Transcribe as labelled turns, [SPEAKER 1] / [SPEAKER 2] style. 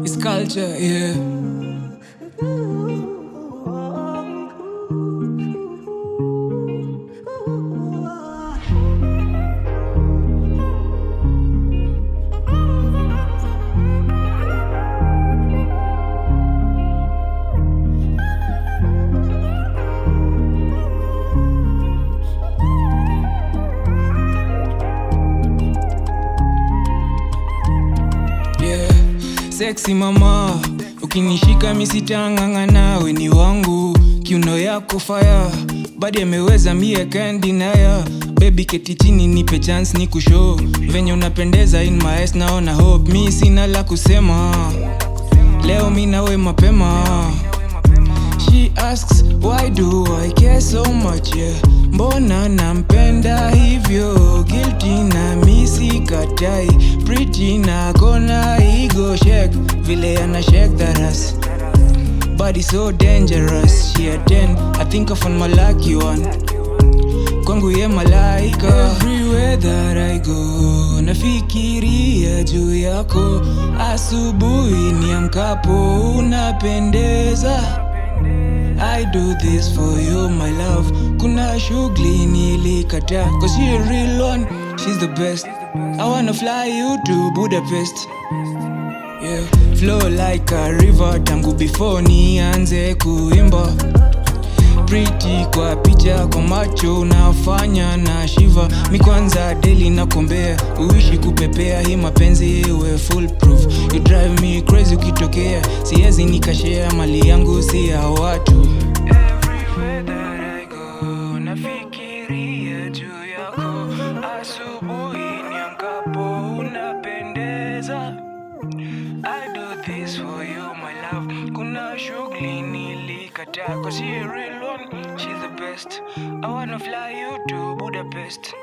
[SPEAKER 1] It's culture, yeah. Sexy mama, ukinishika misitanganga nawe ni wangu. Kiuno yako fire, badi ameweza mie can't deny. Baby keti chini nipe chance ni kushow venye unapendeza in my eyes naona hope. Mi sina la kusema, leo mi nawe mapema. She asks why do I care so much, yeah. Mbona nampenda hivyo, guilty na misi katai. Pretty na kona ego shake, vile ana shake that ass. Body so dangerous, she a 10, I think I found my lucky one. Kwangu ye malaika. Everywhere that I go, nafikiria juu yako. Asubuhi niamkapo unapendeza. I do this for you my love. Kuna shughuli nilikata, cause she a real one, she's the best. I wanna fly you to Budapest, yeah. Flow like a river tangu before nianze kuimba. Pretty kwa picha, kwa macho unafanya na shiva. Mi kwanza daily nakombea, uishi kupepea. Hii mapenzi iwe foolproof. You drive me crazy ukitokea, siezi nikashare mali yangu si ya watu. Everywhere that I go, nafikiria juu yako. Asubuhi niamkapo unapendeza. I do this for you my love. Kuna shughuli nilikata, cause she a real one, she's the best. I wanna fly you to Budapest.